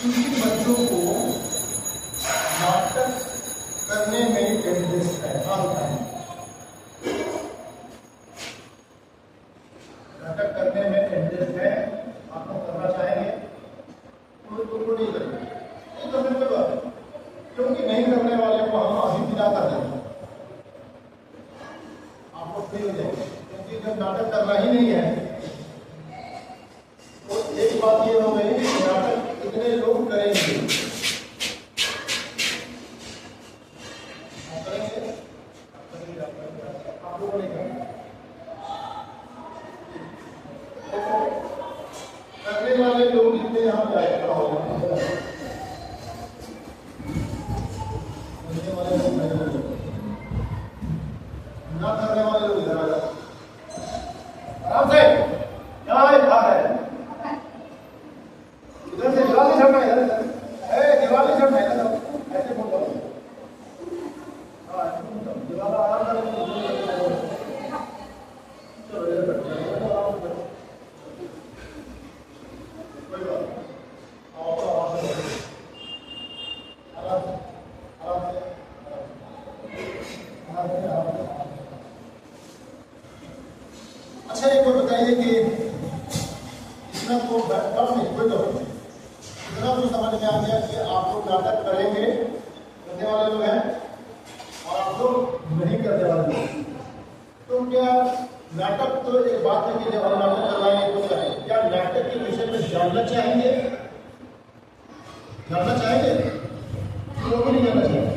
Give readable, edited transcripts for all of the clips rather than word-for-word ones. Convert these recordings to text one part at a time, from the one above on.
क्योंकि बच्चों को नाटक करने में इंटरेस्ट है। नाटक करने में इंटरेस्ट है, आप लोग करना चाहेंगे तो नहीं करेंगे, नहीं करने की बात है, क्योंकि नहीं करने वाले को हम अभी विदा कर देंगे, आपको फ्री हो जाएंगे। क्योंकि जब नाटक करना ही नहीं है तो एक बात ये हो गई कि नाटक कितने लोग करेंगे, आप लोगों ने करने वाले लोग जितने यहाँ पे आए खड़ा हो वाले लोग, ना करने वाले लोग इधर आ जाओ आराम से। क्या है इधर से दिवाली चढ़ना, इधर दिवाली चढ़ना, इधर ऐसे बोल दो। हाँ दिवाला आराम करेंगे, चलो इधर बैठो, आराम करो, कोई बात आओ आराम से, आराम से। अच्छा एक बात बताइए कि इतना तो इतना तो समझ में आ गया कि आप लोग नाटक करेंगे, करने वाले लोग हैं, और आप लोग नहीं करने वाले लोग। तो क्या नाटक तो एक बात है कि जब हम नाटक करवाएंगे तो क्या नाटक के विषय में जानना चाहेंगे, वो भी नहीं जानना चाहेंगे,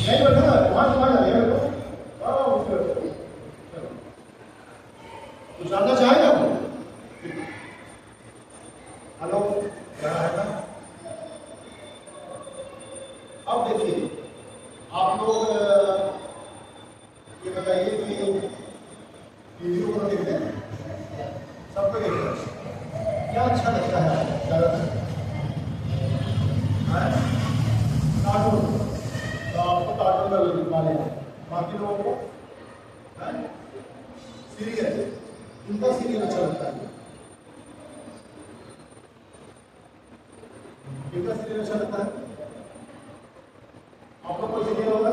नहीं बैठा ना वहां तो जानना चाहेगा वो। हेलो क्या है ना, अब देखिए आप लोग ये बताइए कि वीडियो को देखते हैं, सबको देखते हैं, क्या अच्छा लगता है ज़्यादातर कार्टून, तो आपको कार्टून का माने, बाकी लोगों को सीरियल, उनका सीरियल अच्छा लगता है, किनका सीरियल अच्छा लगता है? आप लोग कोई सीरियल होगा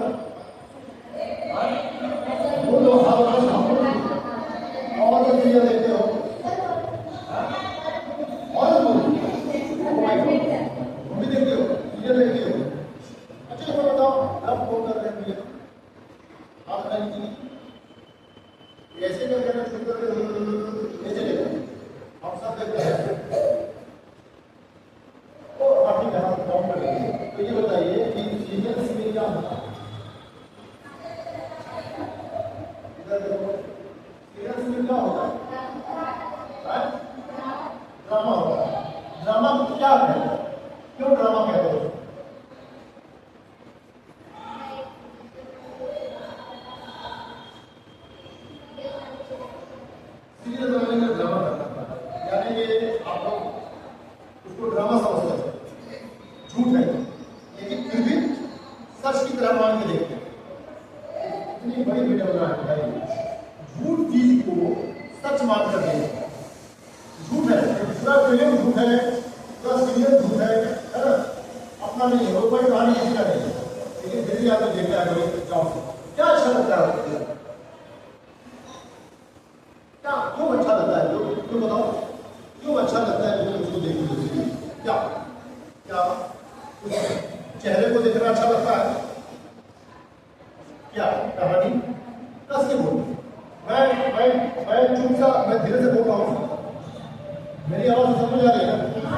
वो लोग और जो सीरियल देखते हो और भी देखते हो, सीरियल देखते हो। अच्छा ये बताओ आप फोन कर रहे हैं मुझे, आप बताइए ऐसे करके शुरू करके ऐसे देखो, हम सब देखते हैं और बाकी कहाँ काम कर रहे हैं। तो ये बताइए कि सीरियल में क्या होता है? इधर देखो, सीरियल में क्या होता है? ड्रामा होता है। ड्रामा क्या है, क्यों ड्रामा कहते हो? सीरियल में ड्रामा करता है, यानी ये आप लोग उसको ड्रामा समझते हैं, झूठ है लेकिन फिर भी सच की तरह मान के देखते हैं। इतनी बड़ी वीडियो बना है, झूठ चीज को सच मान कर देखते हैं। झूठ है, पूरा फिल्म झूठ है, पूरा सीरियल झूठ है ना, अपना नहीं है, वो कोई कहानी किसी का नहीं है, लेकिन फिर भी आप देखते हैं क्या अच्छा लगता है, क्या क्यों अच्छा लगता है, क्यों बताओ क्यों अच्छा लगता है लोग उसको देखने? क्या क्या चेहरे को देखना अच्छा लगता है? क्या कहानी कस के बोल, मैं चुपचाप, मैं धीरे से बोल रहा हूँ, मेरी आवाज समझ आ रही है ना,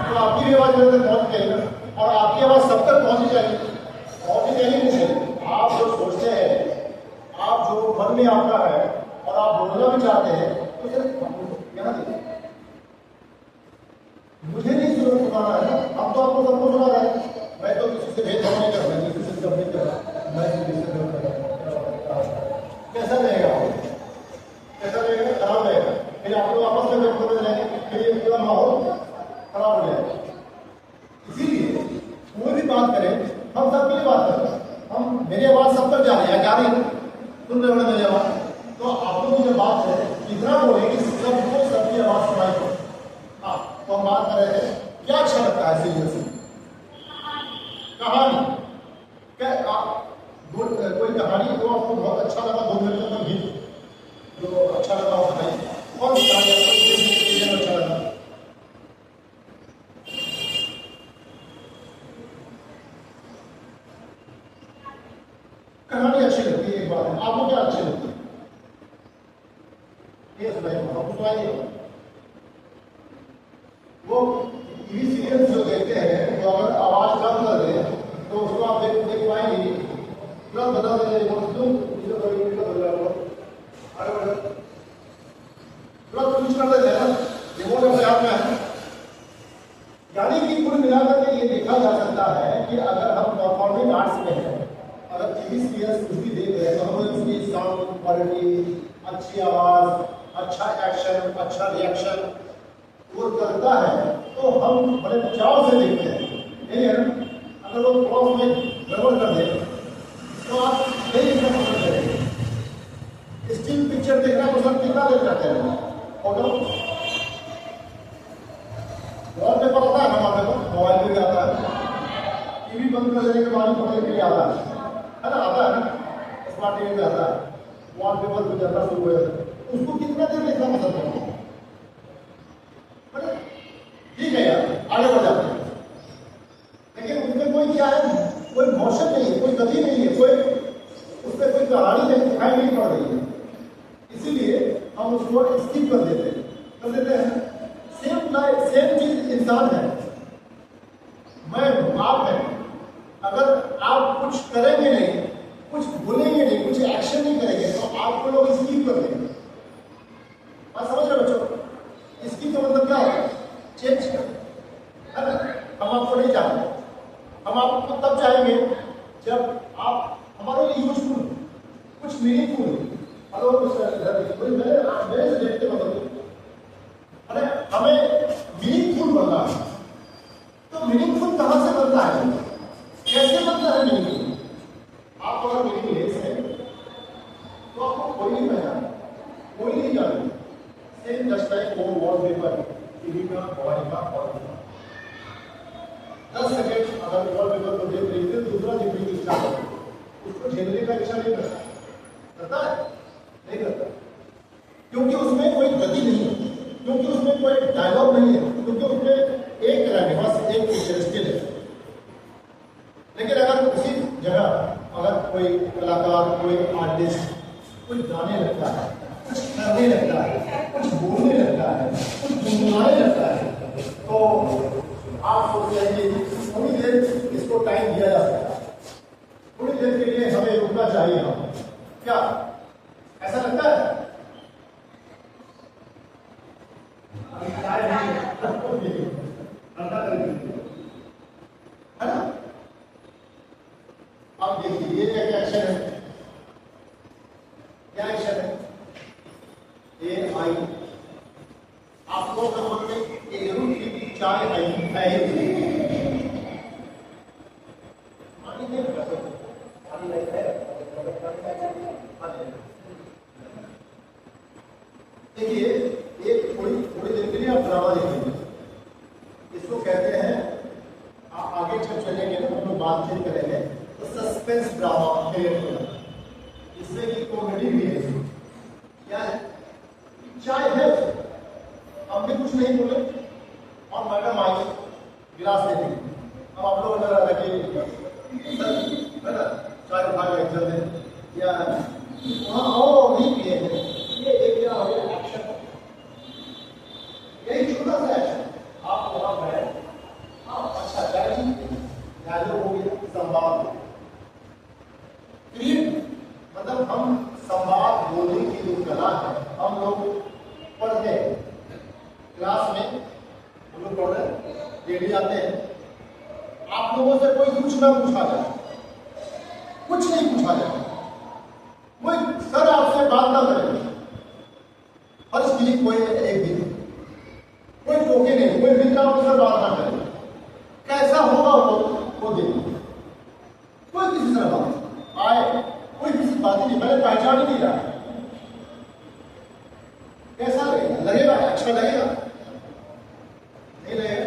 तो आपकी भी आवाज मेरे तक पहुंच गई ना, और आपकी आवाज सब तक पहुंचनी चाहिए, आप जो सोचते हैं, आप जो मन में आता है और आप बोलना भी चाहते हैं, तो सिर्फ यहाँ देखिए, मुझे नहीं जरूरत सुनाना है ना, अब तो आपको सबको सुना रहा है, मैं तो किसी से भेदभाव नहीं कर रहा, किसी से कम नहीं कर रहा, मैं किसी से कर रहा। कैसा रहेगा, कैसा रहेगा? खराब रहेगा, फिर आप लोग आपस में व्यक्त करने जाएंगे, फिर ये पूरा माहौल खराब हो जाएगा। इसीलिए कोई भी बात करें, हम सबके लिए बात करें, हम मेरी आवाज सब तक जा रही है, जा रही है, सुन रहे हो मेरी आवाज, तो आप लोगों की बात है इतना बोले कि सबको सबकी कर रहे थे, क्या अच्छा लगता है सीरियल से? कहानी क्या कोई कहानी जो आपको बहुत अच्छा लगा 2 मिनट का गीत जो अच्छा लगा हो बताइए, कौन सी कहानी आपको सीरियल अच्छा लगा? कहानी अच्छी लगती है, एक बात है। आपको क्या अच्छी लगती है? ये सुनाइए। वो टीवी सीरियल जो देखते हैं, तो अगर आवाज कम कर दे तो उसको आप देख पाएंगे, तुरंत बता देंगे तुरंत कुछ कर देते हैं, रिमोट अपने हाथ में है। यानी कि कुल मिलाकर के ये देखा जा सकता है कि अगर हम परफॉर्मिंग आर्ट्स में हैं, अगर टीवी सीरियल कुछ भी देख रहे हैं, तो हमें उसकी साउंड क्वालिटी, अच्छी आवाज, अच्छा एक्शन, अच्छा रिएक्शन वो करता है, तो हम बड़े चाव से देखते हैं। लेकिन अगर वो थोड़ा में गड़बड़ कर दे तो आप नहीं देखना पसंद करेंगे। स्टिल पिक्चर देखना पसंद कितना देर करते हैं? फोटो वॉलपेपर आता है, हमारे पास मोबाइल पे भी आता है, टीवी बंद कर देने के बाद फोटो भी आता है ना? आता है ना, स्मार्ट टीवी में आता है, वॉलपेपर भी चलना शुरू हो जाता है। उसको कितना देर देखना पसंद करेंगे? ठीक है यार, आगे बढ़ जाते हैं। लेकिन उसमें कोई क्या है, कोई मोशन नहीं है, कोई गति नहीं है, कोई उसमें कोई कहानी नहीं दिखाई नहीं पड़ रही है, इसीलिए हम उसको स्किप कर देते हैं। सेम चीज इंसान है, मैं हूं, आप हैं। अगर आप कुछ करेंगे नहीं, कुछ बोलेंगे नहीं, कुछ एक्शन नहीं करेंगे, तो आपको लोग स्किप कर देंगे। बात समझ रहे बच्चों? स्किप का मतलब क्या है? चेंज कर, है ना? हम आपको नहीं चाहते, हम आपको तब चाहेंगे जब आप हमारे लिए यूजफुल, कुछ मीनिंगफुल, मेरे से देखते मतलब अरे हमें मीनिंगफुल बनना है। तो मीनिंगफुल कहां से बनता है, कैसे बनता है मीनिंगफुल? आप अगर मीनिंगलेस है तो आपको कोई नहीं पहचाना, कोई नहीं जाने। सेम जस्ट लाइक वो वॉलपेपर टीवी का, मोबाइल का, और 10 सेकेंड अगर वॉलपेपर को देख रही है, दूसरा देखने की इच्छा है, उसको झेलने का इच्छा नहीं करता है? नहीं करता, क्योंकि उसमें कोई गति नहीं है, क्योंकि उसमें कोई डायलॉग नहीं है, क्योंकि उसमें एक बस एक पिक्चर स्टिल है। लेकिन अगर उसी जगह अगर कोई कलाकार, कोई आर्टिस्ट कुछ गाने लगता है, कुछ करने लगता है, कुछ बोलने लगता है, कुछ गुनगुनाने लगता है, तो आप सोचते हैं कि थोड़ी देर इसको टाइम दिया जा सकता है, थोड़ी देर के लिए हमें रुकना चाहिए। हम क्या ऐसा लगता है? है ना? अब देखिए ये क्या एक्शन है, क्या एक्शन है? ये आई आप लोग का मन में एक जरूर की चाय आई देखिए, एक थोड़ी देर के लिए आप ड्रामा देखेंगे, इसको कहते हैं आगे जब चलेंगे ना, हम लोग बातचीत करेंगे तो सस्पेंस ड्रामा क्रिएट होगा, इसमें की कॉमेडी भी है। क्या है? चाय है, हमने कुछ नहीं बोले और मैडम आई गिलास लेके, अब आप लोग नजर आ रहे है ना, चाय उठा के चल दे या वहाँ आओ नहीं पिए, ये एक क्या हो गया एक्शन, यही छोटा सा एक्शन आप वहाँ बैठ, हाँ अच्छा चाय डायलॉग हो गया, संवाद क्रिएट, मतलब हम संवाद बोलने की जो कला है हम लोग पढ़ते हैं क्लास में, हम लोग पढ़ रहे डेली आते हैं। आप लोगों से कोई कुछ ना पूछा जाए, कुछ नहीं पूछा जाए, कोई सर आपसे बात ना करे, और इसके लिए कोई एक दिन कोई टोके नहीं, कोई मित्र आपसे बात ना करे, कैसा होगा वो देखिए, कोई किसी से बात आए, कोई किसी बात ही नहीं, मैंने पहचान ही नहीं रहा, कैसा लगेगा? लगेगा अच्छा लगेगा? नहीं लगेगा।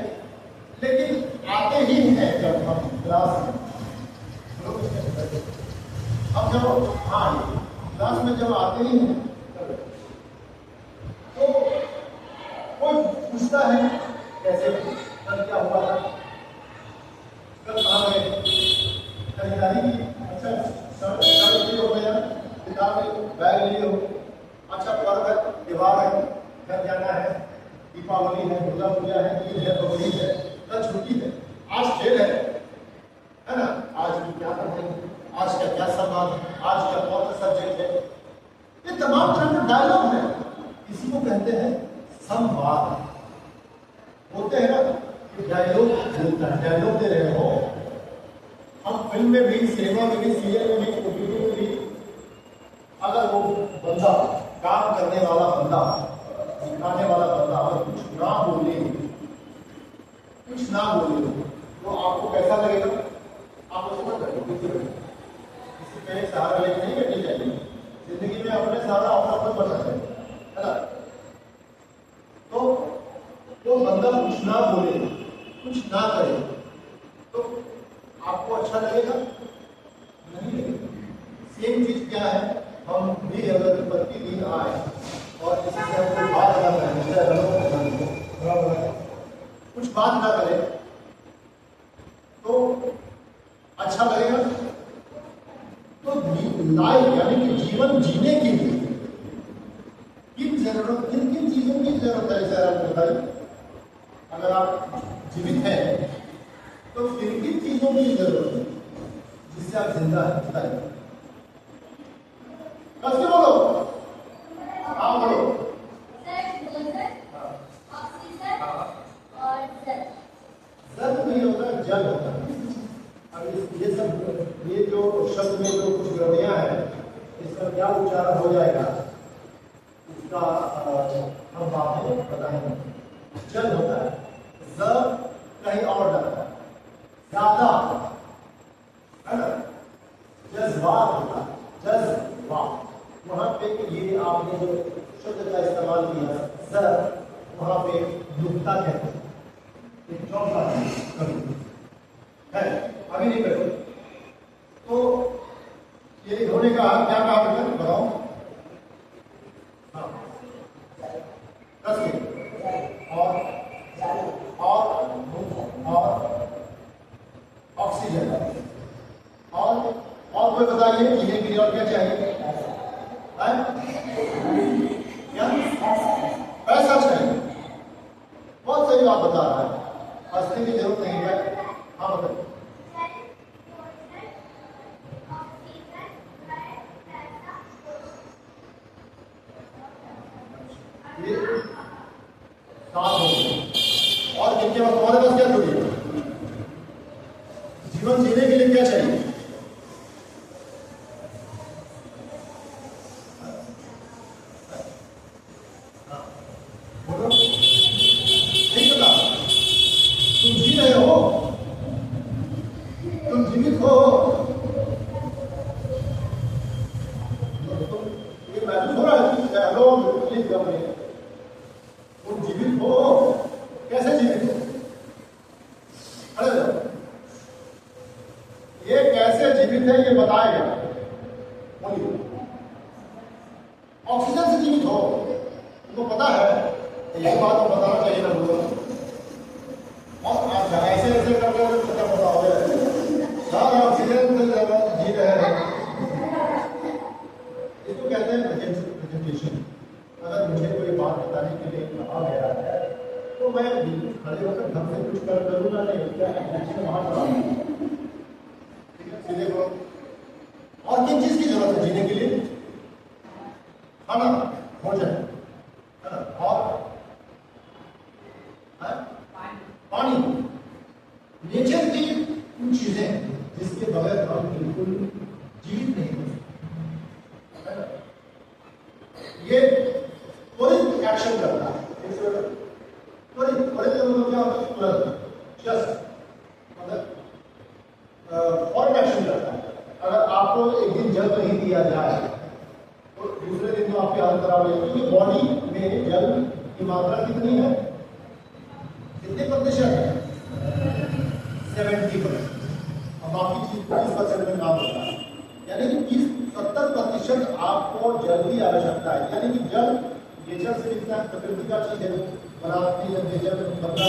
पूछता है कैसे कल क्या हुआ था, कल कहाँ गए, खरीदारी की, अच्छा शर्ट लिए हो गया, किताब बैग लिए हो, अच्छा पर्व है, त्योहार है, घर जाना है, दीपावली है, दुर्गा पूजा है, ईद है, बकरीद है, कल छुट्टी है, आज खेल है ना, आज क्या करते हैं, आज का क्या संवाद, आज का कौन सा सब्जेक्ट है, ये तमाम तरह के डायलॉग है, इसी को कहते हैं संवाद। होते हैं ना कि डायलॉग बोलता है, डायलॉग दे रहे हो, हम फिल्म में भी, सिनेमा में भी, सीरियल में भी, ओटीटी में भी, अगर वो बंदा, काम करने वाला बंदा, सिखाने वाला बंदा अगर कुछ ना बोले, तो आपको कैसा लगेगा, आप उसको किसी पे सहारा लेके नहीं बैठनी चाहिए, जिंदगी में अपने सहारा अपना बन सकते हैं, है ना। तो वो बंदा कुछ ना बोले, कुछ ना करे, तो आपको अच्छा लगेगा, नहीं लगेगा। सेम चीज क्या है, हम भी अगर प्रतिदिन आए और किसी से हमको बात ना करें, कुछ बात ना करें, तो अच्छा लगेगा। तो लाइफ यानी कि जीवन जीने के लिए किन किन चीजों की जरूरत है, सर आप बताइए। अगर आप जीवित हैं तो किन किन चीजों की जरूरत है जिससे आप जिंदा हैं, बताइए। कैसे बोलो, हाँ बोलो। जल नहीं होता, जल होता है। अब ये सब, ये जो शब्द में जो कुछ गड़बड़ियां हैं, इसका क्या उच्चारण हो जाएगा, उसका हम बाद में बताएंगे। जल होता है, ज कहीं और लगता है, ज्यादा, है ना। जज्बात होता है, जज्बात, वहां पे ये आपने जो शब्द का इस्तेमाल किया, सर, वहां पे युक्ता कहते हैं, चौथा है, अभी नहीं करो। तो ये होने का क्या कहा बेटा, बताओ। हाँ, कस के और ऑक्सीजन, और कोई बताइए जीने के लिए और क्या चाहिए, क्या पैसा चाहिए। बहुत सही बात बता रहा है, हंसने की जरूरत नहीं है। हाँ बताइए। और जिनके पास, तुम्हारे पास क्या चाहिए, जीवन जीने के लिए क्या चाहिए, बोलो, नहीं पता, तुम जी रहे हो, तुम जीवित हो, ये महसूस हो रहा है कि हेलो तुम जीवित हो, कैसे जीवित हो, अरे ये कैसे जीवित है ये बताएगा, बोलिए। ऑक्सीजन से जीवित हो, तुमको पता है, यही बात तो बताना चाहिए ना लोगों को। और आप ऐसे ऐसे करके पता बताओगे, हाँ ऑक्सीजन से जी रहे हैं, इसको कहते हैं प्रेजेंटेशन। अगर मुझे कोई बात बताने के लिए कहा गया है तो मैं बिल्कुल खड़े होकर ढंग से कुछ करूँगा नहीं, क्या वहाँ खड़ा, ठीक है, सीधे बोलो। और किन चीज की जरूरत है जीने के लिए, खाना, भोजन, है ना, और पानी, नेचर की कुछ चीजें जिसके बगैर हम बिल्कुल जीवित नहीं हो सकते। ये त्वरित एक्शन करता है, त्वरित मतलब क्या होता है, तुरंत, जस्ट मतलब फॉरन एक्शन करता है। अगर आपको एक दिन जल नहीं दिया जाए तो दूसरे दिन तो आपकी हालत खराब हो जाएगी, क्योंकि बॉडी में जल की मात्रा कितनी है, कितने प्रतिशत है, 70%, और बाकी चीज 30% में काम होता है। यानी कि 70% आपको जल की आवश्यकता है, यानी कि जल नेचर से मिलता है, प्रकृति का चीज है, और आपकी जब नेचर में बदला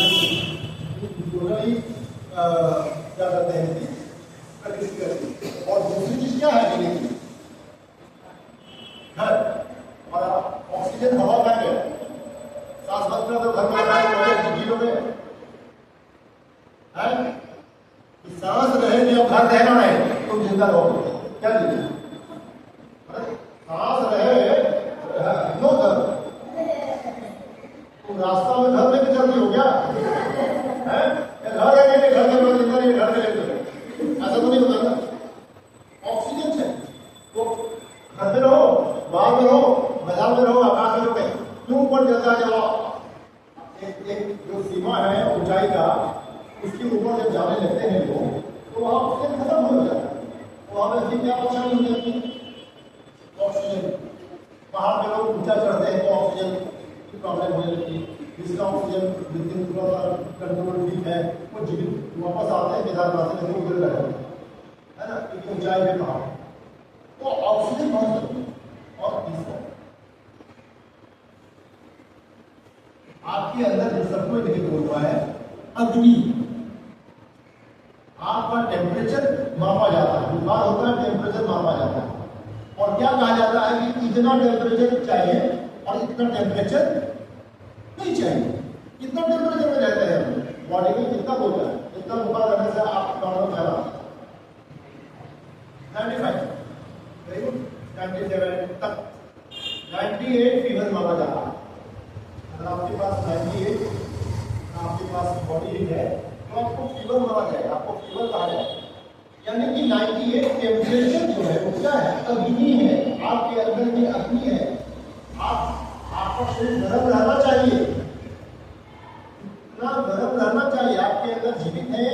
दोनों ही क्या करते हैं कि प्रकृति का चीज। और दूसरी चीज क्या है जीने की? घर। और ऑक्सीजन हवा का है, सांस मात्रा तो घर में जी लोगे है, सांस रहे जब घर रहना है तुम जिंदा रहोगे। क्या चीज? सांस रहे नो घर, तुम रास्ता में घर लेके चलती हो क्या है? घर है नहीं, घर के बाद जिंदा नहीं, घर में लेके ऐसा तो नहीं होता ना। ऑक्सीजन से तो घर में रहो, बाहर में रहो, मैदान में रहो, आकाश में रहो, क्यों ऊपर चलता जाओ। एक जो सीमा है ऊंचाई का, उसके ऊपर जब जाने लगते हैं लोग तो वहां ऑक्सीजन खत्म हो जाता है, तो वहां पर फिर क्या परेशानी हो जाती है? ऑक्सीजन। पहाड़ पे लोग ऊंचा चढ़ते हैं तो ऑक्सीजन की प्रॉब्लम होने लगती है, जिसका ऑक्सीजन विदिन थोड़ा सा कंट्रोल ठीक है वो जीवित वापस आते हैं केदारनाथ में, गिर रहे है ना, क्योंकि ऊंचाई पे पहाड़। तो ऑक्सीजन बहुत जरूरी है। और तीसरा आपके अंदर जो सबको नहीं हुआ है अग्नि। आपका टेम्परेचर मापा जाता है, बुखार होता है टेम्परेचर मापा जाता है, और क्या कहा जाता है कि इतना टेम्परेचर चाहिए और इतना टेम्परेचर नहीं चाहिए। कितना टेम्परेचर में रहते हैं बॉडी में, कितना होता है, इतना बुखार रहने से आप नॉर्मल करा 95 वेरी गुड 97 तक 98 फीवर मापा जाता है। अगर आपके पास 98 आपके पास बॉडी हीट है तो आपको फीवर माना जाएगा, आपको फीवर कहा जाएगा। यानी कि 98 टेम्परेचर जो है वो क्या है? अग्नि है, आपके अंदर की अग्नि है। आपका शरीर गर्म रहना चाहिए, इतना गर्म रहना चाहिए, आपके अंदर जीवित है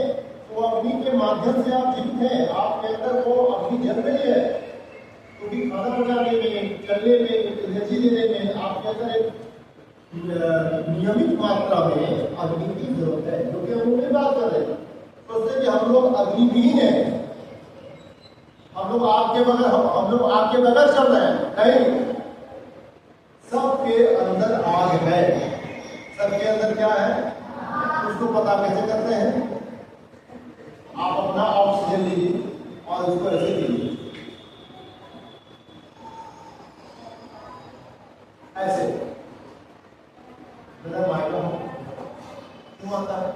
तो अग्नि के माध्यम से आप जीवित हैं, आपके अंदर वो अग्नि जल रही है, क्योंकि खाना बनाने में, चलने में, एनर्जी देने में आपके अंदर एक नियमित मात्रा में अग्नि की जरूरत है, जो कि हम लोग बात कर रहे हैं। सोचते कि हम लोग अग्निहीन है, हम लोग आग के बगैर हम लोग आग के बगैर चल रहे हैं, नहीं, सबके अंदर आग है। सबके अंदर क्या है उसको पता कैसे करते हैं? आप अपना ऑक्सीजन लीजिए और उसको ऐसे लीजिए, ऐसे मेरा माइंड क्यों आता है?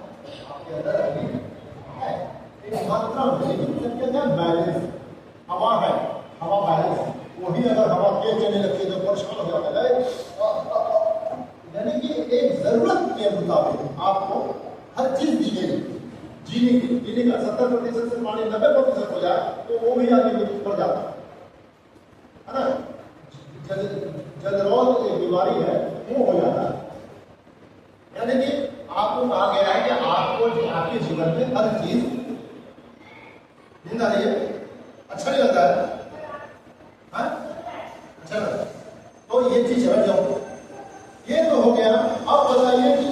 आपके अंदर अग्नि है, एक मात्रा में, लेकिन सबके अंदर बैलेंस हवा है, हवा बैलेंस है। वही अगर हवा तेज चलने लगती है तो परेशान हो जाता है। यानी कि एक जरूरत के मुताबिक आपको हर चीज दी गई, जीने का 70% से माने 90% हो जाए तो वो भी आगे बढ़ जाता है ना। जलरोध एक बीमारी है वो हो जाता है। यानी कि आपको कहा गया है कि आपको आपके जीवन में हर चीज जिंदा नहीं है, अच्छा नहीं लगता है, हाँ? अच्छा लगता है तो ये चीज समझ जाओ। ये तो हो गया। अब बताइए कि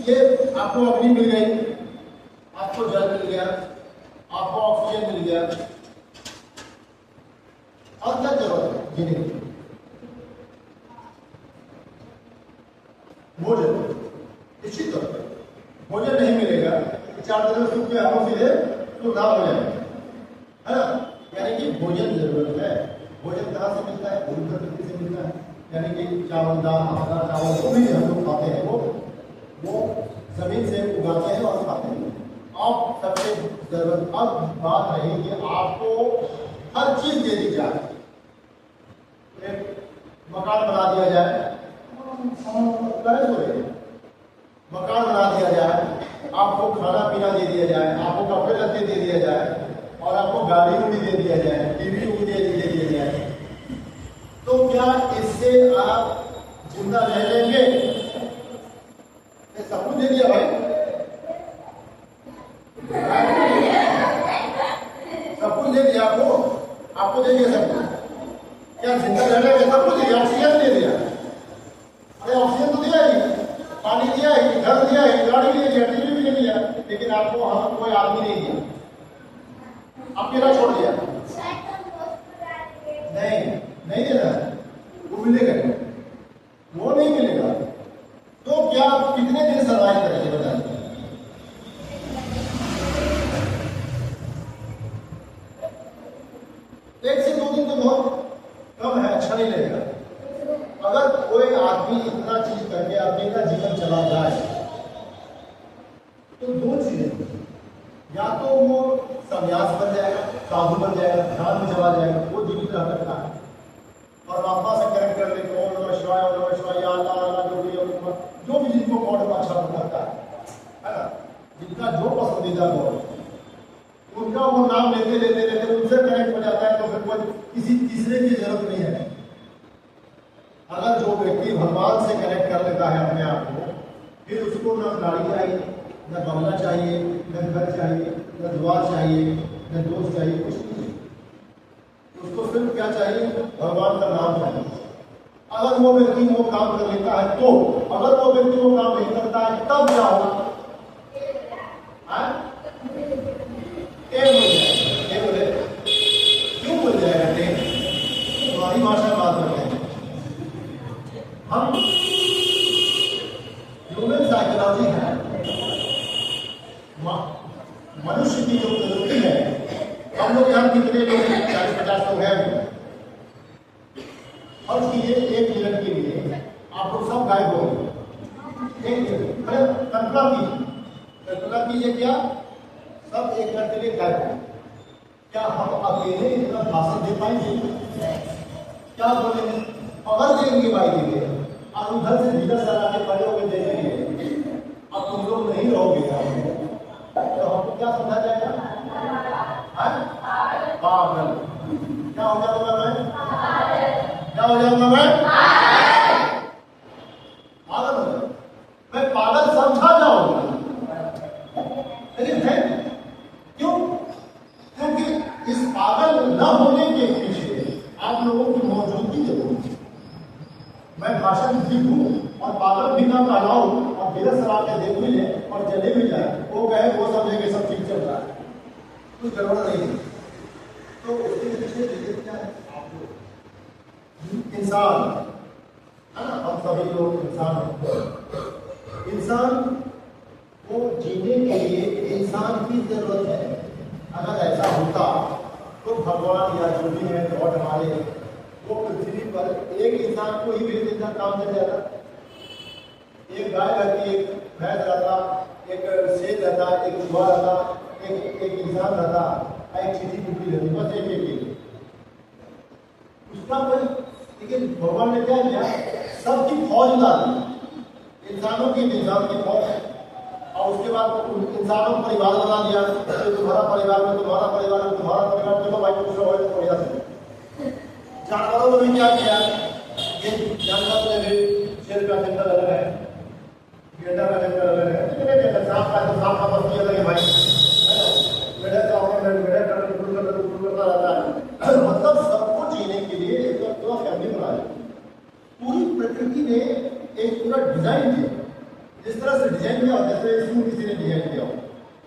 ये आपको अग्नि मिल गई, आपको जल मिल गया, आपको ऑक्सीजन मिल गया, और क्या जरूरत है जीने की? भोजन। निश्चित तौर पर भोजन नहीं मिलेगा, 4 दिन सूख के हम सीधे तो नाम हो जाएंगे, है ना। यानी कि भोजन जरूरत है। भोजन कहाँ से मिलता है? भूमि प्रकृति से मिलता है। यानी कि चावल, दाल, आटा, चावल जो भी हम लोग खाते हैं वो जमीन से उगाते हैं और खाते हैं। अब सबसे जरूरत अब बात रही कि आपको हर चीज दे दी जाए, एक मकान बना दिया जाए, मकान बना दिया जाए, आपको खाना पीना दे दिया जाए, आपको कपड़े लत्ते दे दिया जाए, और आपको गाड़ी उड़ी दे दिया जाए, टीवी उड़ी दे दिया जाए, तो क्या इससे आप जिंदा रह लेंगे? सब कुछ दे दिया भाई, सब कुछ दे दिया आपको दे दिया सब कुछ, क्या जिंदा रह लेंगे? सब कुछ दिया, ऑक्सीजन दे दिया, अरे ऑक्सीजन तो दिया ही, पानी दिया ही, घर दिया ही, गाड़ी भी दिया, टीवी भी दिया, लेकिन आपको हम कोई आदमी नहीं दिया, अकेला छोड़ दिया। नहीं देना, वो मिलेगा, वो नहीं मिलेगा। क्या कितने दिन सर्वाइव करेंगे बताइए? एक से दो दिन तो बहुत कम है, अच्छा नहीं लगेगा। अगर कोई आदमी इतना चीज करके अकेला जीवन चला जाए तो दो चीजें, या तो वो संन्यास बन जाएगा, साधु बन जाएगा, ध्यान में चला जाएगा, वो जीवित रह सकता है और आत्मा से कनेक्ट कर लेते ओम नमः शिवाय, ओम नमः शिवाय, या अल्लाह अल्लाह, जो भी जिनको गॉड को अच्छा लगता है ना, जिनका जो पसंदीदा गॉड, उनका वो नाम लेते लेते लेते उनसे कनेक्ट हो जाता है, तो फिर कोई किसी तीसरे की जरूरत नहीं है। अगर जो व्यक्ति भगवान से कनेक्ट कर लेता है अपने आप को, फिर उसको न गाड़ी चाहिए, न बंगला चाहिए, न घर चाहिए, न द्वार चाहिए, न दोस्त चाहिए, कुछ नहीं। उसको सिर्फ क्या चाहिए? भगवान का नाम चाहिए। अगर वो व्यक्ति वो काम कर लेता है तो, अगर वो व्यक्ति वो काम नहीं करता है तब क्या होगा? क्यों बोल जाएगा? हमारी भाषा में बात करते हैं हम, ह्यूमन साइकोलॉजी है, मनुष्य की जो प्रवृत्ति है। हम लोग यहाँ कितने लोग, 40-50 लोग हैं, और कीजिए 1 मिनट के लिए आप लोग सब गायब हो गए। 1 मिनट कल्पना कीजिए, क्या सब 1 मिनट के लिए गायब हो? क्या हम अकेले इतना भाषण दे पाएंगे? क्या बोलेंगे? अगर देंगे भाई देंगे, और उधर से भीतर सर आके खड़े होकर देखेंगे, अब तुम लोग नहीं रहोगे तो हमको क्या समझा जाएगा? पागल। क्या हो जाऊंगा मैं? क्या हो जाऊंगा मैं? पागल हो जाऊंगा मैं, पागल समझा जाऊंगा। लेकिन है क्यों? क्योंकि इस पागल न होने के पीछे आप लोगों की मौजूदगी जरूरी है। मैं भाषण भी दूं और पागल भी ना कहलाऊं और मेरा सलाह के देख भी ले और चले भी जाए, वो कहे वो समझे कि सब ठीक चल रहा है, कुछ गड़बड़ नहीं है। तो उसके पीछे रीजन क्या है? आप लोग इंसान है ना, हम सभी लोग इंसान हैं। इंसान को जीने के लिए इंसान की जरूरत है। अगर ऐसा होता तो भगवान या जो भी है गॉड हमारे, वो पृथ्वी पर एक इंसान को ही भेज देता, काम कर जाता। एक गाय रहती, एक भैंस रहता, एक शेर रहता, एक चूहा रहता, एक इंसान रहता, एक चीटी कुटी रहती, बस एक उसका कोई। लेकिन भगवान ने क्या किया? सबकी फौज ला दी, इंसानों की इंसान की फौज, और उसके बाद इंसानों को परिवार बना दिया। तो तुम्हारा परिवार में तुम्हारा परिवार में तुम्हारा परिवार, चलो भाई कुछ हो तो बढ़िया से। जानवरों ने क्या किया? ये जानवर में भी शेर का जंगल अलग है, गेंडा का जंगल अलग है, कितने जंगल, सांप का बस्ती अलग है भाई, मेढक का करता रहता है। मतलब सबको जीने के लिए एक पूरा फैमिली बनाया। पूरी प्रकृति ने एक पूरा डिजाइन दिया। जिस तरह से डिजाइन किया, जैसे इसमें किसी ने डिजाइन किया हो,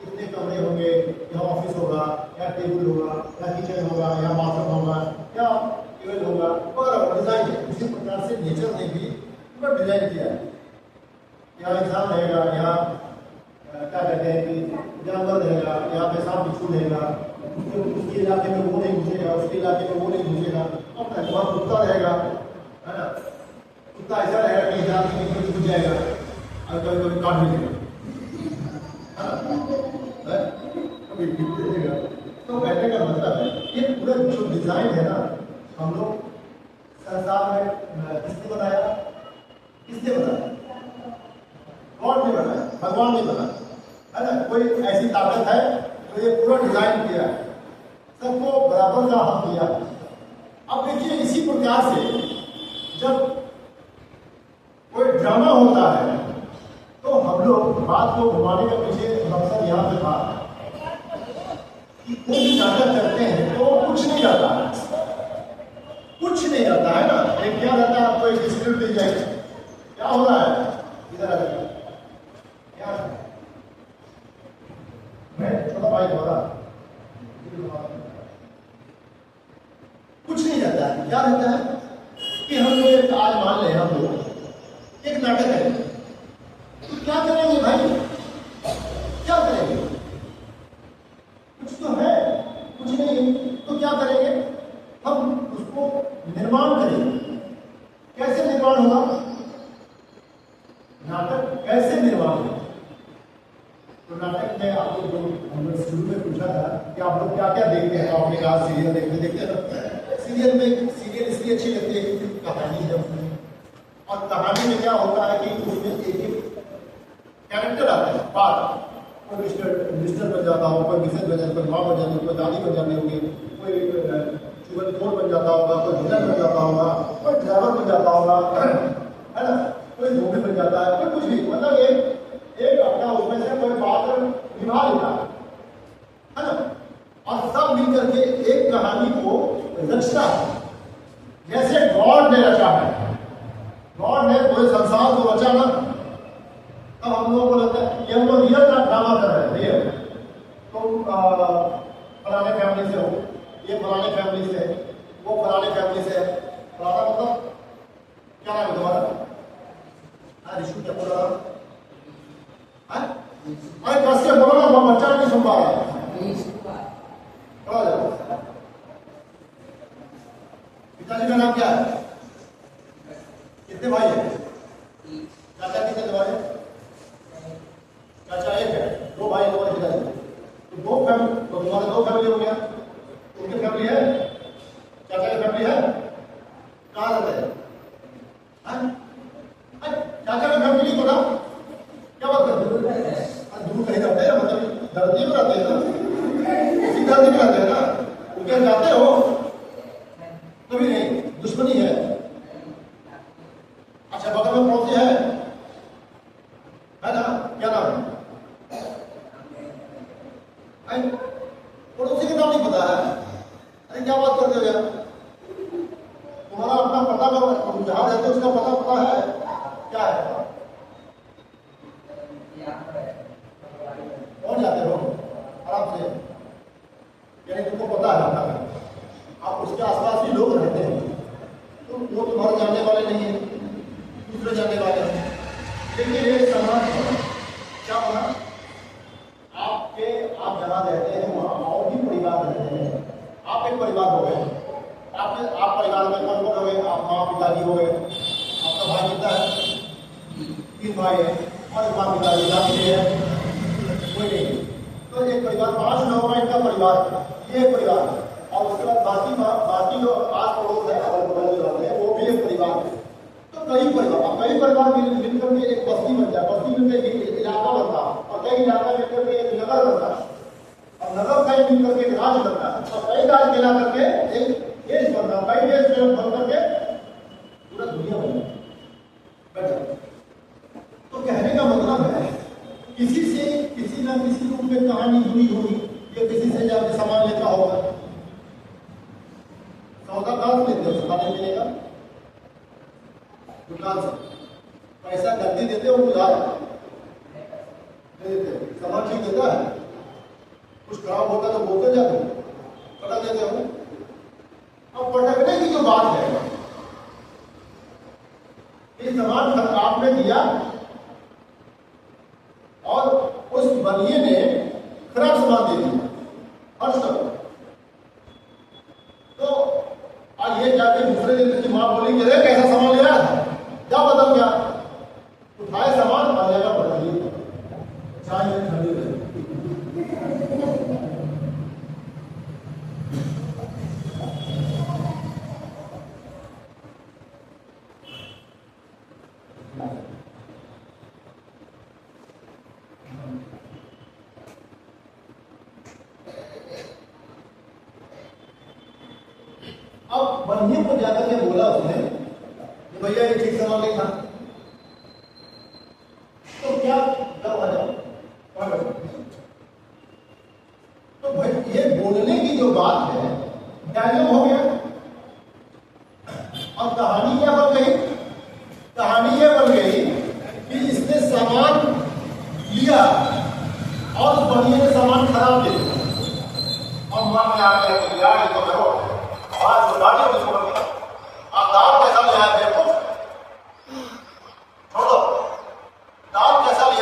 इतने कमरे होंगे, यहाँ ऑफिस होगा, या टेबल होगा, या किचन होगा, या बाथरूम होगा, या टेबल होगा, और डिजाइन है। इसी प्रकार से नेचर ने भी पूरा डिजाइन किया है। यहाँ इंसान रहेगा, यहाँ क्या कहते हैं कि जानवर रहेगा, यहाँ पे सांप बिच्छू रहेगा, उसके इलाके में वो नहीं घुसेगा, उसके इलाके में वो नहीं घुसेगा, और वहाँ कुत्ता रहेगा, है ना। कुत्ता ऐसा रहेगा कि इलाके में कुछ घुस जाएगा और कभी कभी काट भी देगा, कभी देगा। तो कहने का मतलब है ये पूरा जो डिजाइन है ना, हम लोग संसार में किसने बनाया? किसने बनाया? गॉड ने बनाया, भगवान ने बनाया, है ना। कोई ऐसी ताकत है तो ये पूरा डिजाइन किया है, सबको बराबर का हक दिया। अब देखिए, इसी प्रकार से जब कोई ड्रामा होता है तो हम लोग बात को घुमाने का पीछे मकसद यहाँ पे था कि कोई भी नाटक करते हैं तो कुछ नहीं रहता, कुछ नहीं रहता है ना। एक क्या रहता है, आपको एक स्क्रिप्ट दी जाएगी, क्या हो रहा है इधर आकर, क्या मैं छोटा भाई द्वारा कुछ नहीं रहता है। क्या रहता है कि हम लोग आज मान लें, हम लोग एक नाटक है, क्या करेंगे भाई, क्या करेंगे? कुछ तो है, कुछ नहीं, तो क्या करेंगे? हम उसको निर्माण करेंगे। कैसे निर्माण होगा? नाटक कैसे निर्माण होगा? तो नाटक में आपको जो हमने शुरू में पूछा था कि आप लोग क्या क्या देखते हैं, तो आपने कहा सीरियल देखते हैं। सीरियल में सीरियल इसलिए अच्छी लगती है क्योंकि कहानी है उसमें, और कहानी में क्या होता है कि उसमें एक एक कैरेक्टर आता है, पार्ट। कोई मिस्टर बन जाता हो, कोई मिसेज बन जाती, कोई माँ बन जाती, कोई दादी बन जाती होगी, कोई शुगर बन जाता होगा, कोई विलन बन जाता होगा, कोई ड्राइवर बन जाता होगा, है ना, कोई धोबी बन जाता है, कोई कुछ भी, मतलब एक अपना उसमें से कोई पात्र निभा लेता है ना, और सब मिलकर के एक कहानी को रचता है। जैसे गॉड ने रचा है, गॉड ने पूरे संसार को रचा ना, तब हम लोगों को लगता है कि हम लोग रियल ड्रामा कर रहे हैं, रियल। तो फलाने फैमिली से हो, ये फलाने फैमिली से, वो फलाने फैमिली से, फलाना मतलब क्या नाम है तुम्हारा? हाँ, रिशु क्या बोल रहा? अरे कैसे बोलो ना, बच्चा नहीं सुन पा रहा है। पिताजी का नाम क्या है? कितने भाई है? चाचा कितने भाई है? चाचा एक है, दो भाई, दो पिताजी, तो दो फैमिली, तो तुम्हारे दो फैमिली हो गया। उनकी फैमिली है, चाचा की फैमिली है, कहाँ रहते हैं? चाचा की फैमिली नहीं पता, क्या बात करते हो? दूर कहीं रहते हैं, मतलब धरती में रहते हैं ना, उसी धरती में रहते हैं ना, उनके जाते हो कभी नहीं, दुश्मनी है। अच्छा, बगल में पड़ोसी है ना, क्या नाम है? पड़ोसी का नाम नहीं पता है? अरे क्या बात करते हो यार, तुम्हारा अपना पता तुम जहां रहते हो उसका पता है क्या है? कौन जाते हो आराम से, यानी तुमको पता है अपना, आप उसके आसपास ही लोग रहते हैं, तो वो तुम्हारे जानने वाले नहीं है, दूसरे जानने वाले हैं। लेकिन ये समाज क्या होना, आप जहाँ रहते हैं वहाँ और भी परिवार रहते हैं, आप एक परिवार हो गए, आप परिवार में कौन कौन हो गए? आप माँ पिताजी हो गए, आपका भाई कितना है? 3 भाई है, और माँ पिताजी दादी है, कोई नहीं, तो एक परिवार, 5 लोगों का इनका परिवार, ये एक परिवार, और उसके बाद बाकी जो आस पड़ोस है, अगल बगल जो रहते हैं, वो भी एक परिवार है। तो कई परिवार मिलकर के एक बस्ती बन जाए, बस्ती मिलकर एक इलाका बनता, और कई इलाका मिलकर के एक नगर बनता, और नगर कई मिलकर के एक राज्य बनता, और कई राज्य मिला करके एक देश बनता, कई देश बन करके पूरा दुनिया बनता। तो कहने का मतलब है, किसी से किसी ना किसी रूप में कहानी जुड़ी होगी, या किसी से जाके सामान लेता होगा। सौदा कहाँ से लेते हो? सामान मिलेगा दुकान से, पैसा गद्दी देते हो, उधार दे देते, सामान ठीक देता है, कुछ खराब होता तो बोलते जाते, पटक देते हो। अब पटकने की जो बात है, ये सामान आपने दिया और उस बनिए ने खराब सामान दे दिया, हर सब, तो आज ये जाके दूसरे दिन की माँ बोली कि अरे कैसा सामान ले आया था, क्या बदल गया? उठाए सामान आ जाएगा बदलिए, चाहिए ठंडी रहे। अब बनिए को जाकर के बोला उसने कि भैया ये ठीक सामान नहीं था, तो क्या जब आ जाओ, तो भाई ये बोलने की जो बात है, डायलॉग हो गया। और कहानी क्या बन गई? कहानी ये बन गई कि इसने सामान लिया और उस बनिए ने सामान खराब दे दिया, और मां में आ गया तो यार ये तो करो आज गाड़ी में छोड़ दिया, आप दाल कैसा ले आए? देखो छोड़ो, दाल कैसा ले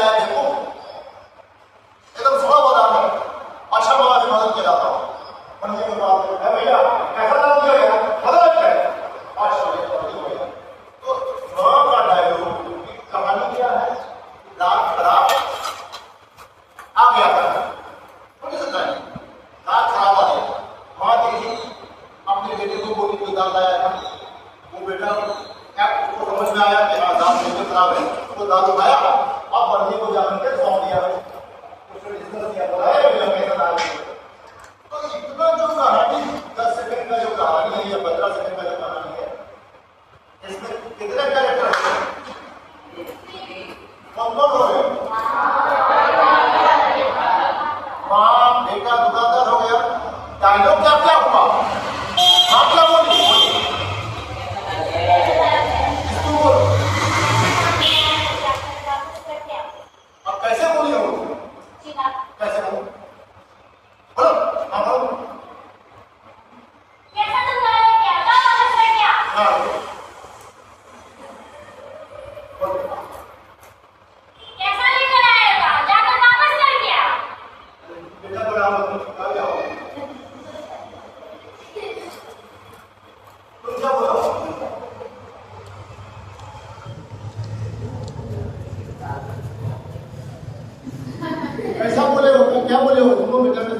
क्या बोले हो तुम लोग बेटा में से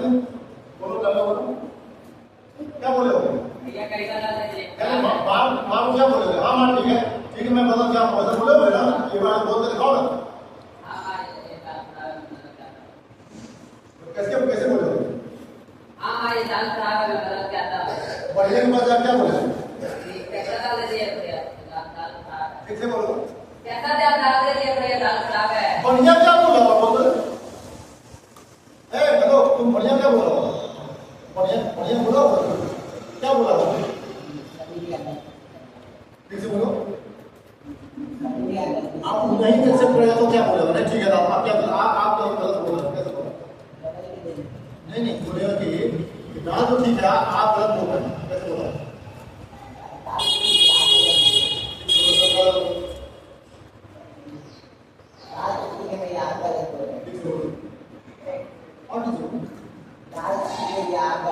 बोलो बोलो क्या बोले हो भैया कैसा डालना चाहिए? माँ क्या बोले? हाँ माँ ठीक है मैं बता क्या ऐसा बोले हो ना ये बात बोलते दिखाओ ना। कैसे कैसे बोले हो? हाँ ये दाल खराब है गलत क्या था? बढ़िया के पास क्या बोले? कैसा डाल दीजिए भैया दाल खराब है। ठीक से बोलो। कैसा डाल दीजिए भैया दाल खराब है। बढ़िया क्या बोला बोल? हेलो तुम बढ़िया क्या बोला? बढ़िया बोला क्या बोला? ठीक से बोलो। आप नहीं एक्सेप्ट करेगा तो क्या बोलेगा? नहीं ठीक है आप क्या आप तो गलत बोल रहे हो कैसे बोला? नहीं बोलेगा कि दाल तो ठीक है आप गलत बोल रहे हैं कैसे बोला?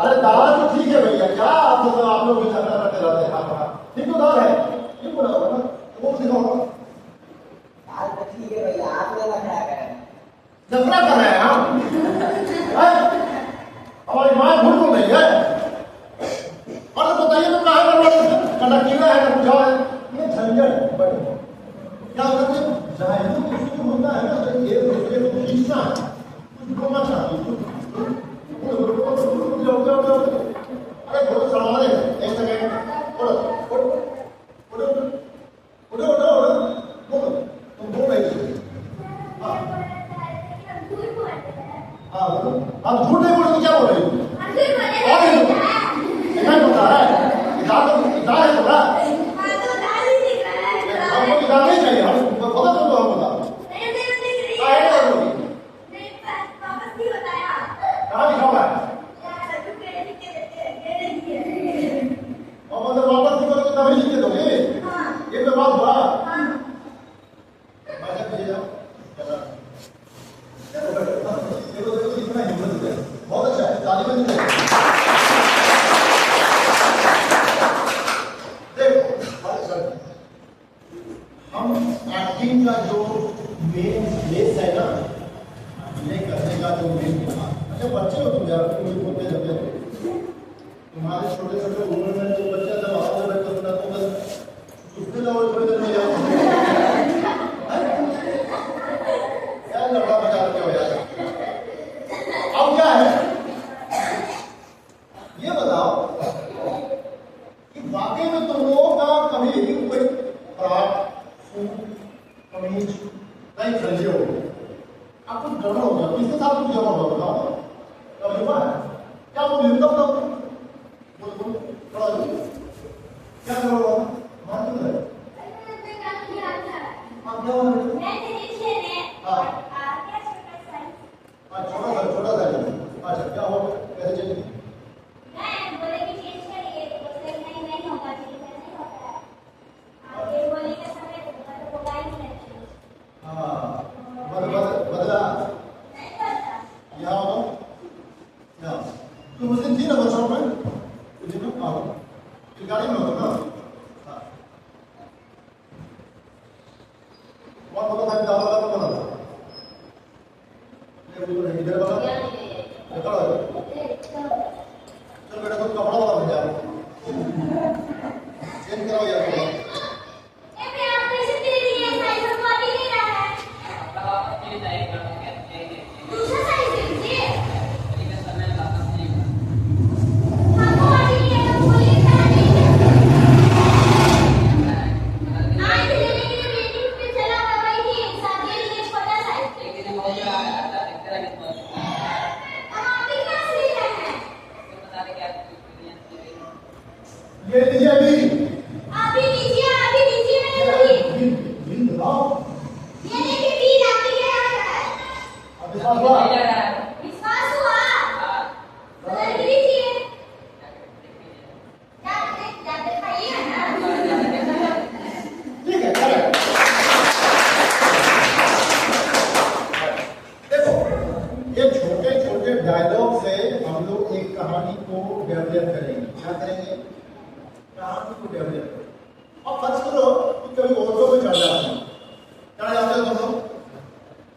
अरे दाल तो ठीक है भैया क्या आप लोग भी झगड़ा करते रहते हैं हाँ ठीक तो दाल है ठीक बोला होगा ना वो दिखाओ दाल तो ठीक है भैया आपने नखरा कर रहे हैं हम हमारी माँ भूल तो नहीं है और बताइए तो कहाँ करवा कंडा कीड़ा है ना बुझाओ है ये झंझट बड़े क्या होता है जहाँ हिंदू मुस्लिम होता है ना तो ये दूसरे को खींचना कुछ बोलना चाहती अरे बहुत सवाल है एक सेकंड उड़ो तुम बोल रही थी हाँ आप झूठ नहीं बोले तो क्या बोल रही हो और नहीं होता है दाल है थोड़ा हमको दाल नहीं चाहिए हम पता तो हम बता कहाँ लिखा हुआ है और मतलब वापस नहीं करोगे तभी लिख के दोगे ये तो बात हुआ देखो कितना हिम्मत है बहुत अच्छा है ताली बंदी देखो हम एक्टिंग का जो मेन बेस है ना ये करने का जो मेन अच्छा बच्चे हो तुम यार तुम बोलते जाते हो तुम्हारे छोटे छोटे उम्र में जो बच्चा जब आओगे बैठो सुना तो बस दूसरे लेवल थोड़ी देर में जाओ क्या लड़का बजा रहे हो यार अब क्या है ये बताओ कि वाकई में तुम लोगों का कभी कोई फ्रॉक कमीज नहीं खरीदे हो आपको जमा हो गया किसके साथ कुछ जमा होगा बताओ कभी हुआ है क्या वो मिलता होगा बोल क्या करोगे मान क्यों है आप क्या छोटा सा अच्छा क्या हो कैसे चलेगी बदला यहाँ हो तो उस दिन थी ना वर्कशॉप में उस दिन आओ गाड़ी में होगा ना वहाँ होता था दादा वाला बना था इधर वाला चल बेटा तुम कपड़ा वाला बन जाओ चेंज कराओ यार ये लीजिए अभी लीजिए मैंने बिल बताओ ये देखिए बिल आपके अब विश्वास हुआ बदल लीजिए जाते खाइए ना ठीक है चलो देखो ये छोटे छोटे डायलॉग से हम लोग एक कहानी को डेवलप करेंगे क्या करेंगे कहानी को डेवलप अब फर्ज करो कि कभी ऑटो में चढ़ जाते हो तुम लोग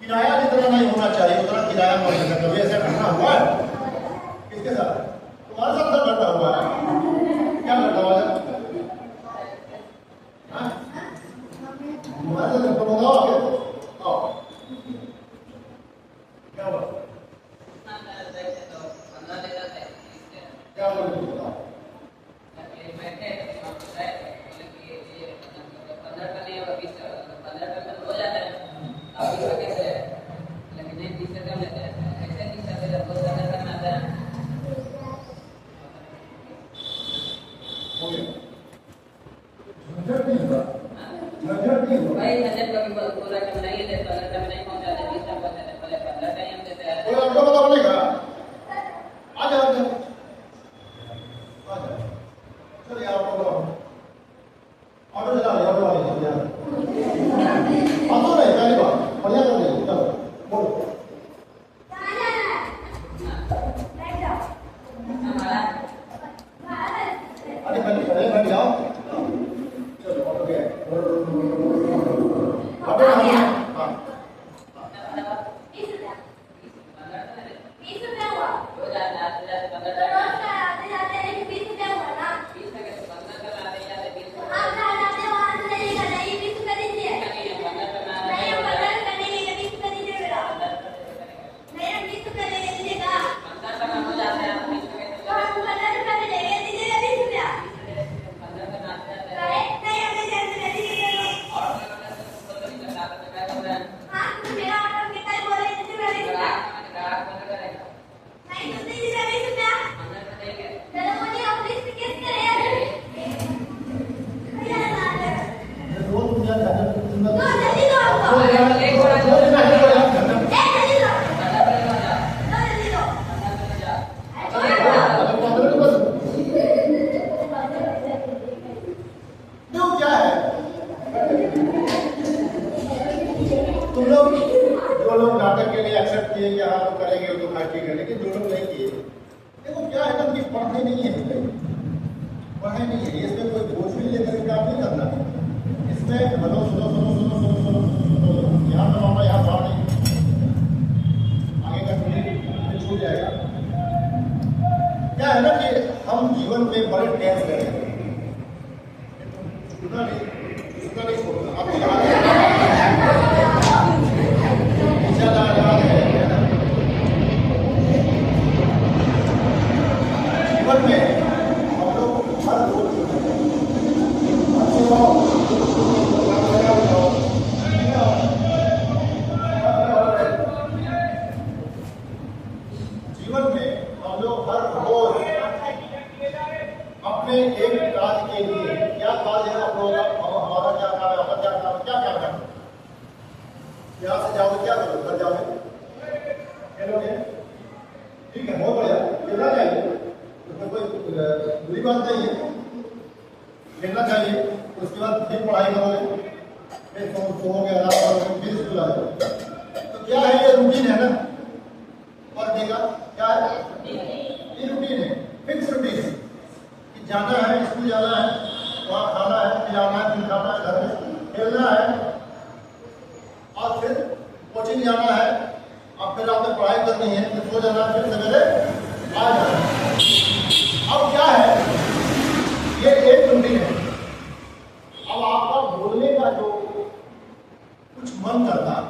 किराया जितना जितना नहीं होना चाहिए उतना किराया महीने का कभी ऐसा घटना हुआ है? किसके साथ? तुम्हारे साथ तो घटना हुआ है। क्या घटना हुआ है? हाँ? तुम्हारे साथ घटना हुआ आगे? आओ। क्या हुआ? क्या बोले तुम बताओ? हो गया। झंझट नहीं हुआ। झंझट नहीं हुआ। कोई ऑटो वाला बोलेगा? आ जाओ, आ जाओ। आ जाओ। चलिए ऑटो वाला। ऑटो चला ले, ऑटो वाले चल जाओ। ऑटो नहीं, पहली बार। बढ़िया कर दे, चलो, बोलो। अरे बैठ जाओ। चलो, ऑटो गया। ऑटो आ गया। हाँ। तुम लोग जो लोग नाटक के लिए एक्सेप्ट किए कि हाँ लोग करेंगे तो खा ठीक है, लेकिन जो लोग नहीं किए देखो क्या है ना कि पढ़ाई नहीं है, पढ़ाई नहीं है, इसमें कोई बोझ भी लेकर काम नहीं करना है। इसमें हेलो सुनो सुनो सुनो सुनो सुनो सुनो यहाँ पर मामला यहाँ बाहर नहीं आगे का छूट जाएगा। क्या है ना कि हम जीवन में बड़े टेंस में रहते हैं, नहीं छोड़ना आप जीवन में हम लोग हर रोज जीवन में हम लोग हर रोज अपने एक कार्य के लिए क्या कार्य है, हम लोग हमारा क्या काम है, हमारा क्या काम है, क्या काम है। यहाँ से जाओगे क्या करोगे, घर जाओगे खेलोगे, ठीक है, बहुत बढ़िया, खेलना चाहिए, उसमें कोई बुरी बात नहीं है, खेलना चाहिए। उसके बाद फिर पढ़ाई करोगे, फिर सोओगे, आराम करोगे, फिर स्कूल आ जाओगे। तो क्या है ये रूटीन है ना पर डे का, क्या है ये रूटीन है, फिक्स रूटीन है कि जाना है, स्कूल जाना है, वहाँ खाना है, फिर आना है, फिर खाना है, घर में खेलना है और फिर कोचिंग जाना है, अब फिर आपने पढ़ाई करनी है, फिर सो जाना है, फिर सवेरे आ जाना है। अब क्या है ये एक रूटीन है। अब आपका बोलने का जो कुछ मन करता है,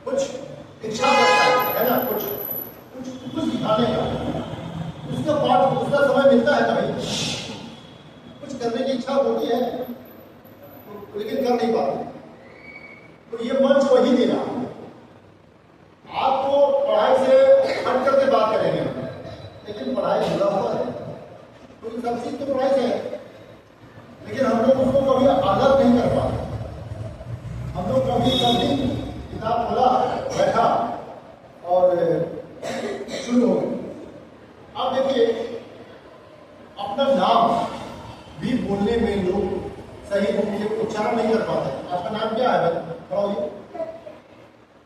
कुछ इच्छा करता है ना, कुछ दिखाने का, उसका पाठ उसका समय मिलता है कभी, कुछ करने की इच्छा होती है लेकिन कर नहीं पाते। तो ये मंच वही दे रहा है आपको, पढ़ाई से हट करके बात करेंगे, लेकिन पढ़ाई जुड़ा हुआ है, क्योंकि सब चीज तो पढ़ाई से है, लेकिन हम लोग उसको कभी अलग नहीं कर पाते। हम लोग कभी किताब खोला, बैठा और शुरू हो। अब देखिए अपना नाम भी बोलने में लोग सही उच्चारण नहीं कर पाते। आपका नाम क्या है?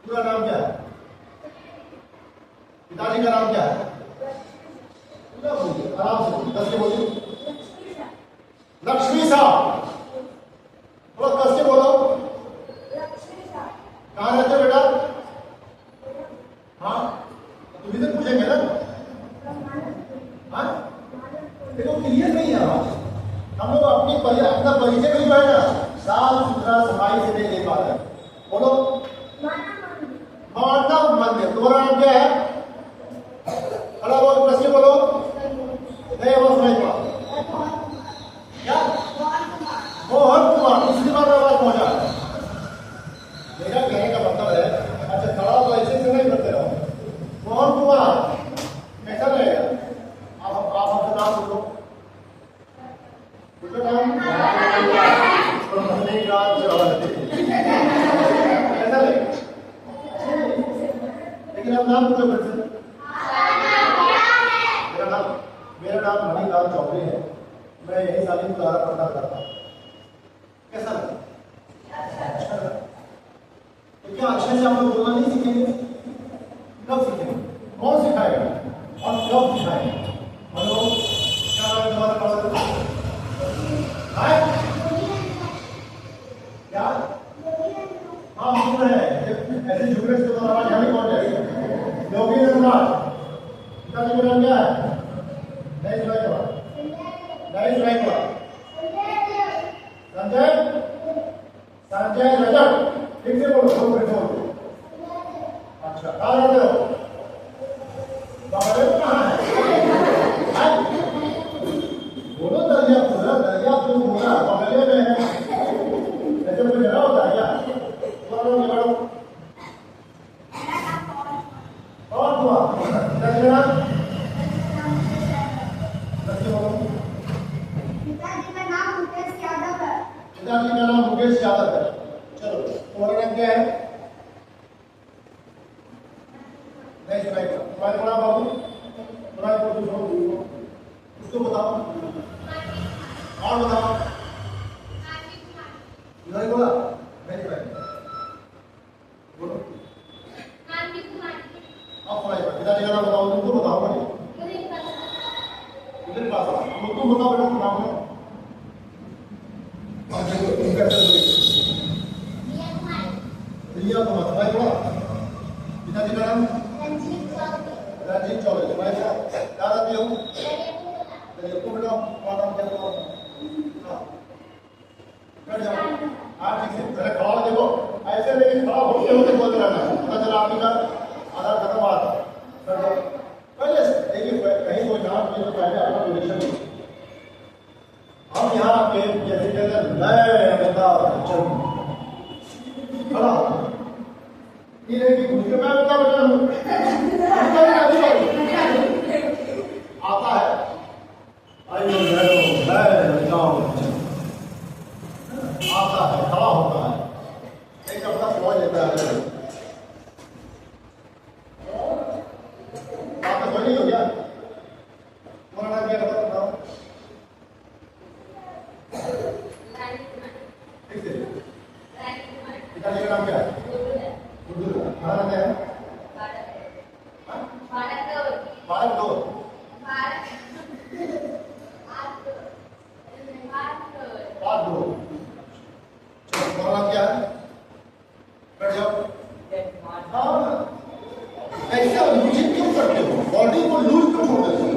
पूरा नाम क्या है? पिताजी का नाम क्या है? पूरा बोलिए, आराम से कस के बोलिए। लक्ष्मी साहब, थोड़ा कस के बोलो। कहाँ रहते हो बेटा? हाँ, तुम्हें से पूछेंगे ना। हाँ, देखो क्लियर नहीं है आवाज। हम लोग अपना परिचय नहीं जो है ना साफ सुथरा सफाई से नहीं दे पा रहे। बोलो। मानव मंदिर। तुम्हारा नाम क्या है? अरे बोलो, प्रश्न बोलो। नहीं आवाज नहीं हुआ क्या? मोहन कुमार। दूसरी बार आवाज पहुंचा। मेरा कहने का मतलब है, अच्छा खड़ा हो ऐसे से नहीं करते रहो। मोहन कुमार कैसा रहेगा? आप अपना नाम बोलो। नाम कैसा लगेगा? लेकिन अब नाम पूछो फिर से। मेरा नाम मणिलाल चौधरी है। मैं यही सालिम द्वारा पढ़ा करता हूँ। कैसा लगा? अच्छा लगा। तो क्या अच्छे से आप लोग बोलना नहीं सीखेंगे? कब सीखेंगे? कौन सिखाएगा और कब सिखाएगा? हेलो, क्या नाम है तुम्हारा? क्या? हाँ सुन रहे हैं। ऐसे झुकने से तुम्हारा आवाज यहाँ पहुंच जाएगी। योगी नाथ पिताजी का नाम क्या है? नहीं सुनाई पड़ा। नहीं सुनाई पड़ा। संजय संजय रजक। ठीक से बोलो। अच्छा कहाँ रहते हो? बाहर कहाँ है? बोलो दरियापुर बोला बगले में है। ऐसे कोई जगह होता है क्या? बोलो निकलो। और हुआ पिताजी का नाम मुकेश यादव है। पिताजी का नाम मुकेश यादव है। चलो तुम्हारा नाम क्या है? नहीं सुनाई पड़ा। तुम्हारे बड़ा बाबू तुम्हारे को उसको बताओ और बताओ। नहीं बोला? नहीं सुनाई बोलो। आप सुनाई पड़ा। पिताजी का नाम बताओ। तुमको बताओ भाई। इधर पास आओ। तुम बताओ बेटा नाम है। रिया कुमार। सुनाई पड़ा? पिताजी का नाम? रंजीत चौधरी। सुनाई पड़ा? क्या रहती हो? चलिए तुम बेटा तुम्हारा नाम क्या? बैठ जाओ। हाँ ठीक है। पहले खड़ा हो देखो। ऐसे लेकिन खड़ा होते होते बोलते रहना है। पता चला आपका आधार खत्म हुआ था। बैठ जाओ। पहले देखिए कहीं कोई नाम तो पहले आपका पोजीशन। हम यहाँ पे जैसे कहते हैं नए अमिताभ बच्चन खड़ा ये नहीं कि मुझे मैं अमिताभ बच्चन हूँ आता है। आई नो मैं अमिताभ बच्चन आता है, खड़ा होता है, एक अपना फौज लेता है। आपका कोई नहीं हो गया? तुम्हारा नाम क्या बताओ? ठीक है। पिताजी का नाम क्या है? गुड्डू। तुम्हारा नाम क्या है? भारत दो। तुम्हारा नाम क्या है? बैठ जाओ। हाँ ऐसा लूजिंग क्यों करते हो? बॉडी को लूज क्यों छोड़ देते हो?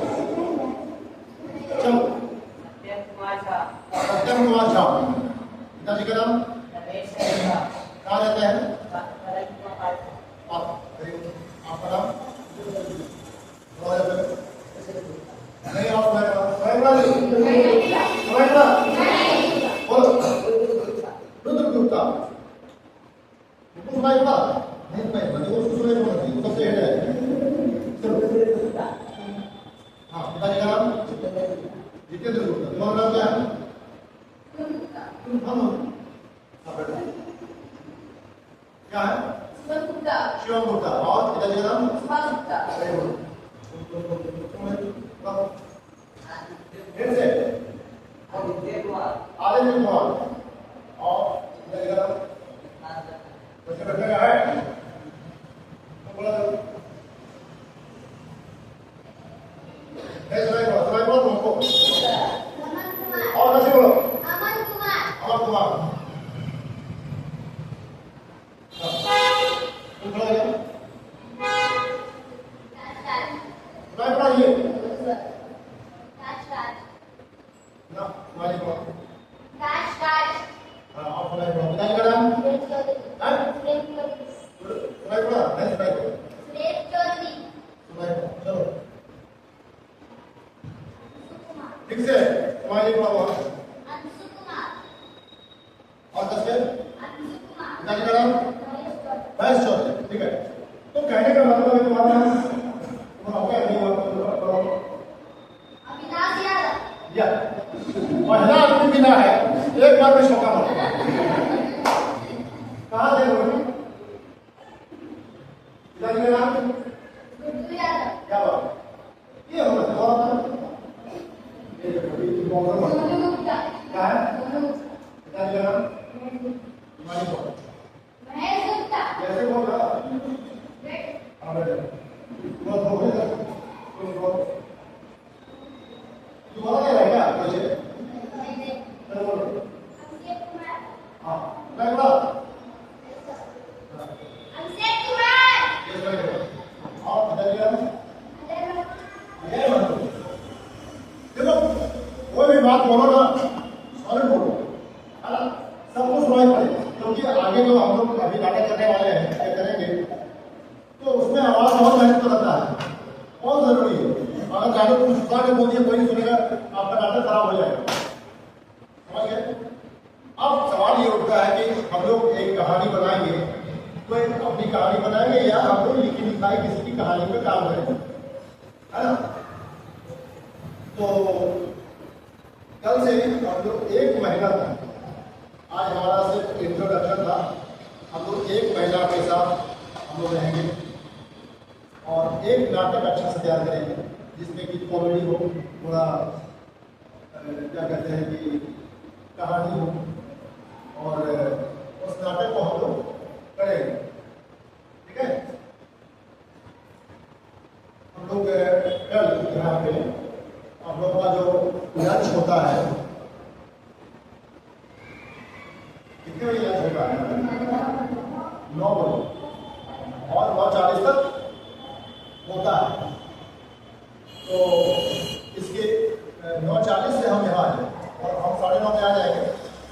चलो सत्यम कुमार झा। पिताजी का नाम? कहाँ रहते हैं? आपका नाम? नहीं आप बोलो। रुद्र गुप्ता। सुनाई पड़ा? नहीं सुनाई पड़ा। उसको सुनाई पड़ा नहीं। सबसे हेड है। हाँ पिताजी का नाम? जितेंद्र गुप्ता। तुम्हारा नाम क्या है? क्या है? शिवम गुप्ता। और पिताजी का नाम? फिर से आदित्य कुमार। और पिताजी का नाम? बच्चे बैठने का है? बोला सुनाई पड़ा तुमको? और कैसे बोलो? अमन कुमार। बहस चल रही है, ठीक है। तो कहने का मतलब है तुम्हारा आपका नहीं हुआ अविनाश यादव या पहला आदमी मिला है एक बार में छक्का मारा। कहाँ से लोग पिताजी का नाम गुड्डू यादव क्या बात ये होगा सोनू गुप्ता क्या है सोनू गुप्ता पिताजी का नाम महेश महेश गुप्ता कैसे बोल रहा बहुत हो गया तुम्हारा क्या रहेगा मुझे अभिषेक कुमार हाँ लग रहा अभिषेक कुमार ये लगेगा और पिताजी का नाम ये मत देखो कोई भी बात बोलो ना सॉलिड बोलो है ना सब कुछ सुनाई पड़ेगा क्योंकि आगे जो हम लोग अभी नाटक करने वाले हैं क्या करेंगे तो उसमें आवाज बहुत महत्व रहता है बहुत जरूरी है। अगर चाहे तुम सुधा के बोलिए कोई नहीं सुनेगा आपका नाटक खराब हो जाएगा समझ गए। अब सवाल ये उठता है कि हम लोग एक कहानी बनाएंगे तो एक अपनी कहानी बनाएंगे या हम लोग लिखी लिखाई किसी की कहानी पे काम करेंगे है ना। तो कल से हम लोग एक महीना तक आज हमारा सिर्फ इंट्रोडक्शन था हम लोग एक महीना के साथ हम लोग रहेंगे और एक नाटक अच्छा से तैयार करेंगे जिसमें कि कॉमेडी हो थोड़ा क्या कहते हैं कि कहानी हो और उस नाटक को हम लोग करेंगे ठीक है। हम लोग कल यहाँ पे हम लोग का जो लंच होता है कितने बजे लंच होता है 9 बजे और 9:40 तक होता है। तो इसके 9:40 से हम यहाँ आ जाए और हम 9:30 बजे आ जाएंगे।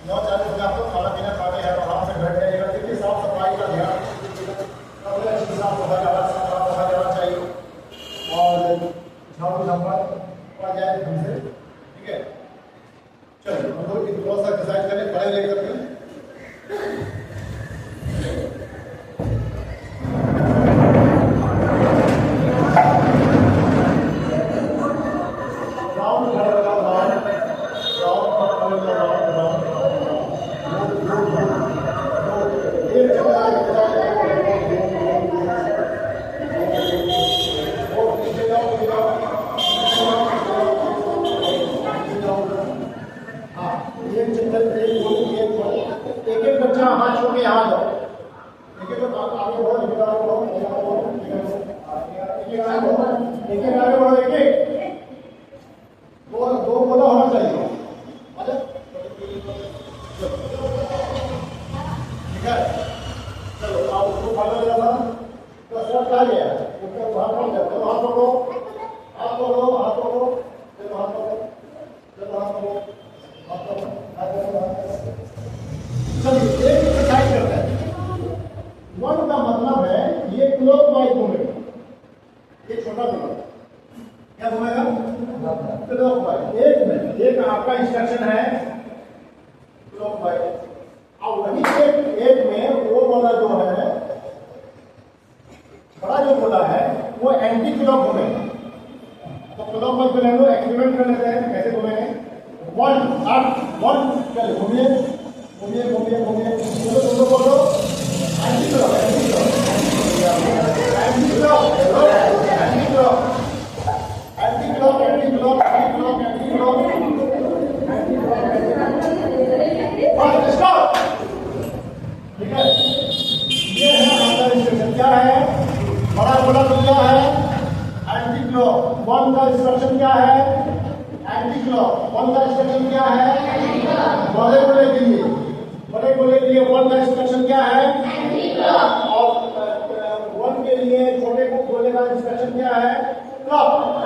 9:40 बजे आप लोग खाना पीना खाते हैं आराम से बैठ जाइएगा। देखिए साफ सफाई का ध्यान सबसे अच्छी साफ सफाई जाना चाहिए और झाड़ू झंपर पड़ जाए ढंग से ठीक है। चलिए हम लोग थोड़ा सा एक्सरसाइज करें पढ़ाई ले करके एक बच्चा हाथ छोड़ के यहाँ जाओ एक आगे बढ़ो एक आगे बढ़ो एक दो बोला होना चाहिए ठीक है। चलो आप उसको फाइनल दिया था तो सर क्या गया उसका हाथ पकड़ जाओ हाथ पकड़ो हाथ पकड़ो हाथ पकड़ो चलो हाथ पकड़ो चलो हाथ पकड़ो हाथ पकड़ो हाथ पकड़ो। चलिए एक एक्सरसाइज करते हैं। वन का मतलब है ये क्लॉकवाइज घूमेगा ये छोटा घूमेगा क्या घूमेगा क्लॉकवाइज। एक में एक आपका इंस्ट्रक्शन है क्लॉकवाइज और वही एक में वो वाला जो है बड़ा जो बोला है वो एंटी क्लॉक घूमेगा। तो क्लॉकवाइज पे हम लोग एक्सपेरिमेंट कर लेते हैं कैसे घूमेंगे। 1 8 1 चलिए घूमिए घूमिए घूमिए घूमिए दोनों बोलो anti clock anti clock anti clock anti clock anti clock anti clock anti clock anti clock anti clock bus stop ठीक है। ये है आपका इंस्ट्रक्शन क्या है बड़ा बोला तो क्या है एंटी क्लॉक। 1 का इंस्ट्रक्शन क्या है एंटी क्लॉक। 1 का इंस्ट्रक्शन क्या है बड़े बोले के लिए 1 का इंस्ट्रक्शन क्या है और 1 के लिए छोटे को बोलने का इंस्ट्रक्शन क्या है क्लॉक।